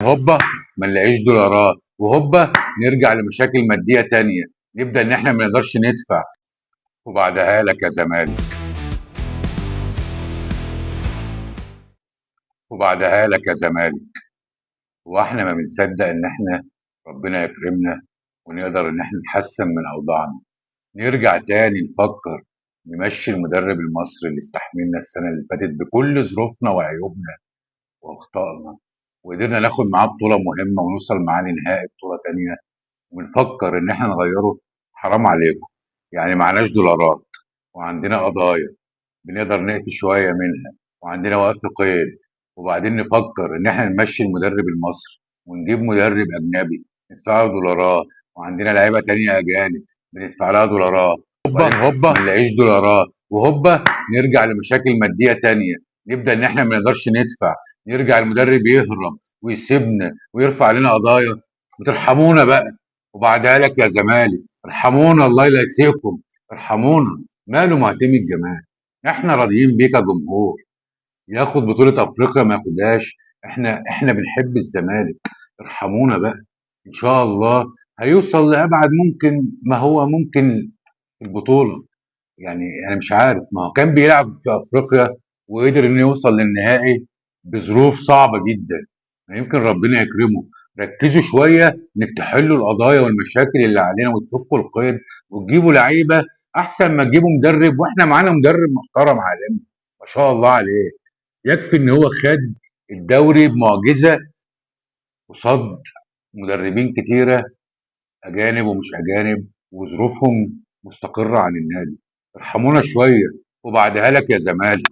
هوبا ما نلاقيش دولارات، وهوبا نرجع لمشاكل ماديه تانية، نبدا ان احنا ما نقدرش ندفع. وبعدها لك يا زمالك، وبعدها لك يا زمالك. واحنا ما بنصدق ان احنا ربنا يكرمنا ونقدر ان احنا نحسن من اوضاعنا، نرجع تاني نفكر نمشي المدرب المصري اللي استحملنا السنه اللي فاتت بكل ظروفنا وعيوبنا واخطائنا، وقدرنا ناخد معاه بطوله مهمه ونوصل معاه لنهائي بطوله تانية، ونفكر ان احنا نغيره. حرام عليكم، يعني معناش دولارات وعندنا قضايا بنقدر نقفي شويه منها، وعندنا وقت قيد، وبعدين نفكر ان احنا نمشي المدرب المصري ونجيب مدرب اجنبي ندفع له دولارات، وعندنا لعيبه تانية اجانب بندفع لها دولارات، وبعدين هوبا ما نلاقيش دولارات، وهوبا نرجع لمشاكل ماديه تانية، نبدا ان احنا ما نقدرش ندفع، نرجع المدرب يهرب ويسيبنا ويرفع علينا قضايا. بترحمونا بقى. وبعدها لك يا زمالك، ارحمونا الله لا يسيئكم، ارحمونا. ماله معتمد جمال؟ احنا راضيين بيك يا جمهور، ياخد بطولة افريقيا ما ياخدهاش، احنا بنحب الزمالك. ارحمونا بقى. ان شاء الله هيوصل لابعد ممكن ما هو ممكن في البطولة. يعني انا مش عارف، ما هو كان بيلعب في افريقيا وقدر انه يوصل للنهائي بظروف صعبة جدا. يمكن ربنا يكرمه. ركزوا شوية انك تحلوا القضايا والمشاكل اللي علينا وتفكوا القيد وتجيبوا لعيبة احسن ما تجيبوا مدرب، واحنا معانا مدرب محترم عالمي ما شاء الله عليه. يكفي ان هو خد الدوري بمعجزة قصاد مدربين كتيرة اجانب ومش اجانب وظروفهم مستقرة عن النادي. ارحمونا شوية. وبعدها لك يا زمالك.